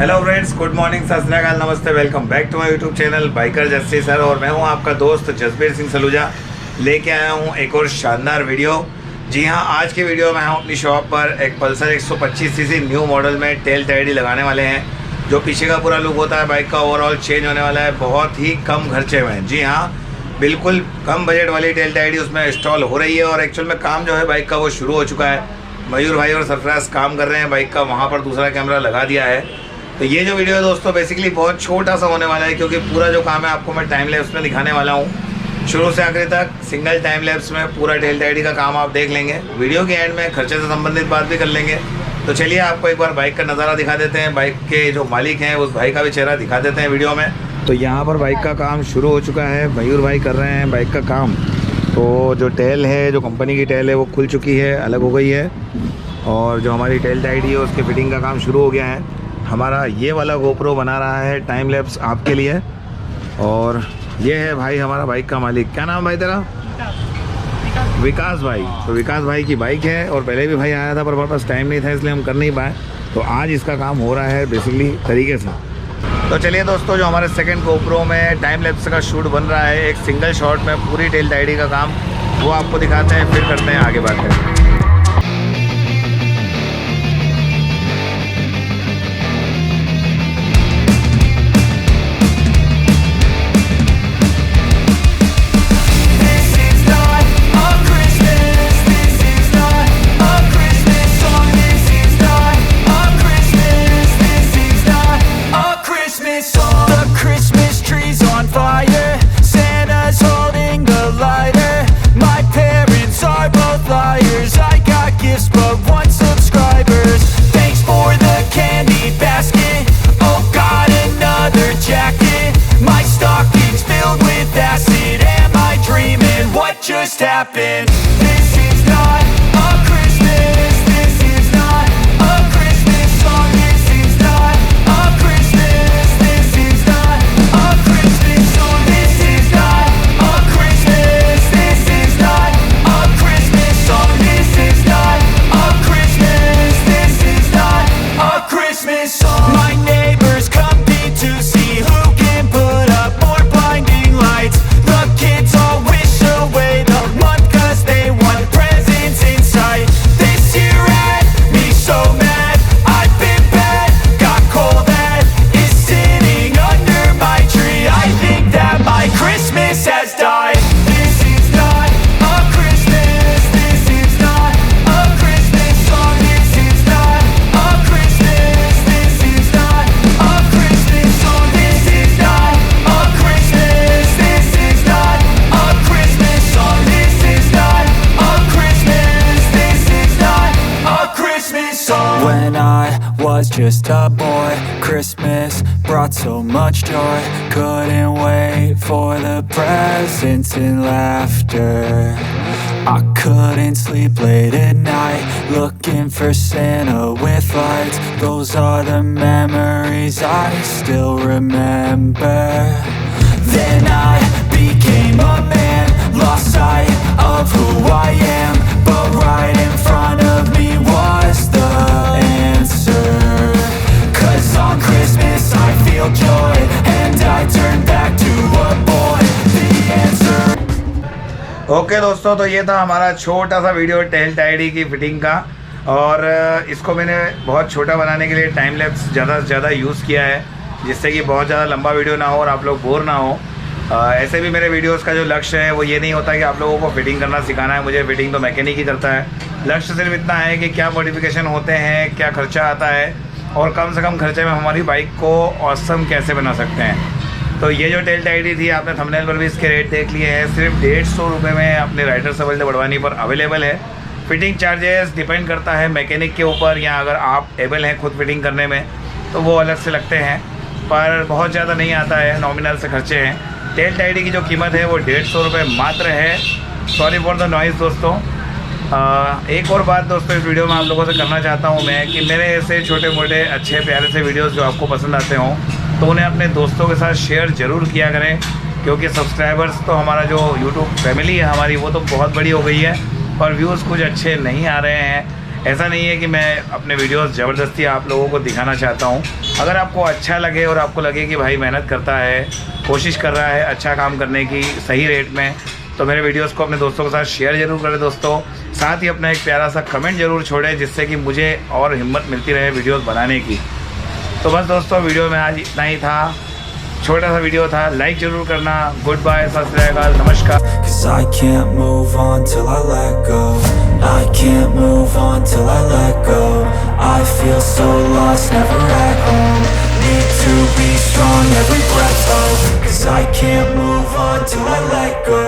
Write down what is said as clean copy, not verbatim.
Hello friends, good morning, सत श्री अकाल, नमस्ते, welcome back to my YouTube channel biker Jassi sir. और मैं हूं आपका दोस्त जसबीर सिंह सलूजा, लेके आया हूं एक और शानदार वीडियो। जी हां, आज की वीडियो में हम अपनी शॉप पर एक पल्सर 125 सीसी न्यू मॉडल में टेल टाइडी लगाने वाले हैं। जो पीछे का पूरा लुक होता है बाइक का ओवरऑल चेंज होने वाला है, बहुत ही कम खर्चे में। जी हाँ, बिल्कुल कम बजट वाली टेल टाइडी उसमें इंस्टॉल हो रही है और एक्चुअल में काम जो है बाइक का वो शुरू हो चुका है। मयूर भाई और सरफराज काम कर रहे हैं बाइक का, वहाँ पर दूसरा कैमरा लगा दिया है। तो ये जो वीडियो है दोस्तों बेसिकली बहुत छोटा सा होने वाला है, क्योंकि पूरा जो काम है आपको मैं टाइम लैप्स में दिखाने वाला हूँ। शुरू से आखिर तक सिंगल टाइम लैप्स में पूरा टेल टाइडी का काम आप देख लेंगे। वीडियो के एंड में खर्चे से संबंधित बात भी कर लेंगे। तो चलिए आपको एक बार बाइक का नज़ारा दिखा देते हैं, बाइक के जो मालिक हैं उस भाई का भी चेहरा दिखा देते हैं वीडियो में। तो यहाँ पर बाइक का काम शुरू हो चुका है, मयूर भाई कर रहे हैं बाइक का काम। तो जो टेल है, जो कंपनी की टेल है वो खुल चुकी है, अलग हो गई है। और जो हमारी टेल टाइडी है उसके फिटिंग का काम शुरू हो गया है। हमारा ये वाला गोप्रो बना रहा है टाइम लैप्स आपके लिए। और ये है भाई हमारा बाइक का मालिक। क्या नाम भाई तेरा? विकास भाई। तो विकास भाई की बाइक है और पहले भी भाई आया था पर हमारे पास टाइम नहीं था इसलिए हम कर नहीं पाए। तो आज इसका काम हो रहा है बेसिकली तरीके से। तो चलिए दोस्तों, जो हमारे सेकंड गोप्रो में टाइम लैप्स का शूट बन रहा है एक सिंगल शॉट में पूरी टेल टाइडी का काम, वो आपको दिखाते हैं, फिर करते हैं आगे बात है। Just happened. This is not a Christmas. This is not a Christmas song. This is not a Christmas. This is not a Christmas song. This is not a Christmas. This is not a Christmas song. This is not a Christmas. This is not a Christmas song. My neighbors compete to see who can put up more blinding lights. The kids all wish away the month 'cause they want presents in sight. This year had me so mad, I've been bad, got coal that is sitting under my tree. I think that my Christmas has died. This is not a Christmas. This is not a Christmas song. This is not a Christmas. This is not a Christmas song. This is not a Christmas. This is not a Christmas song. This is not a Christmas. This is not a Christmas song. When I was just a boy, Christmas brought so much joy. Couldn't wait for the presents and laughter. I couldn't sleep late at night, looking for Santa with lights. Those are the memories I still remember. Then I became a man, lost sight of who I am, but right in front of me was the answer. 'Cause on Christmas I feel joy, and I turn back to a boy, the answer. Okay दोस्तों, तो ये था हमारा छोटा सा video tell tidy की fitting का। और इसको मैंने बहुत छोटा बनाने के लिए टाइम लैप्स ज़्यादा से ज़्यादा यूज़ किया है, जिससे कि बहुत ज़्यादा लंबा वीडियो ना हो और आप लोग बोर ना हो। ऐसे भी मेरे वीडियोस का जो लक्ष्य है वो ये नहीं होता कि आप लोगों को फिटिंग करना सिखाना है, मुझे फिटिंग तो मैकेनिक ही करता है। लक्ष्य सिर्फ इतना है कि क्या मॉडिफिकेशन होते हैं, क्या खर्चा आता है और कम से कम खर्चे में हमारी बाइक को ऑसम कैसे बना सकते हैं। तो ये जो टेल टाइडी थी आपने थंबनेल पर भी इसके रेट देख लिए हैं, सिर्फ 150 रुपये में अपने राइडर सबल्टे बढ़वानी पर अवेलेबल है। फिटिंग चार्जेस डिपेंड करता है मैकेनिक के ऊपर, या अगर आप एबल हैं खुद फिटिंग करने में तो वो अलग से लगते हैं, पर बहुत ज़्यादा नहीं आता है, नॉमिनल से खर्चे हैं। टेल टाइडी की जो कीमत है वो 150 रुपये मात्र है। सॉरी फॉर द नॉइज़ दोस्तों। एक और बात दोस्तों इस वीडियो में आप लोगों से करना चाहता हूँ मैं, कि मेरे ऐसे छोटे मोटे अच्छे प्यारे से वीडियोस जो आपको पसंद आते हों तो उन्हें अपने दोस्तों के साथ शेयर ज़रूर किया करें, क्योंकि सब्सक्राइबर्स तो हमारा जो यूट्यूब फैमिली है हमारी वो तो बहुत बड़ी हो गई है और व्यूज़ कुछ अच्छे नहीं आ रहे हैं। ऐसा नहीं है कि मैं अपने वीडियोस ज़बरदस्ती आप लोगों को दिखाना चाहता हूँ। अगर आपको अच्छा लगे और आपको लगे कि भाई मेहनत करता है, कोशिश कर रहा है अच्छा काम करने की सही रेट में, तो मेरे वीडियोस को अपने दोस्तों के साथ शेयर ज़रूर करें दोस्तों। साथ ही अपना एक प्यारा सा कमेंट ज़रूर छोड़ें, जिससे कि मुझे और हिम्मत मिलती रहे वीडियोस बनाने की। तो बस दोस्तों, वीडियो में आज इतना ही था, छोटा सा वीडियो था। लाइक ज़रूर करना। गुड बाय, सत श्री अकाल, नमस्कार। 'Cause I can't move on till I let go. I can't move on till I let go. I feel so lost, never at home. Need to be strong, every breath hold. 'Cause I can't move on till I let go.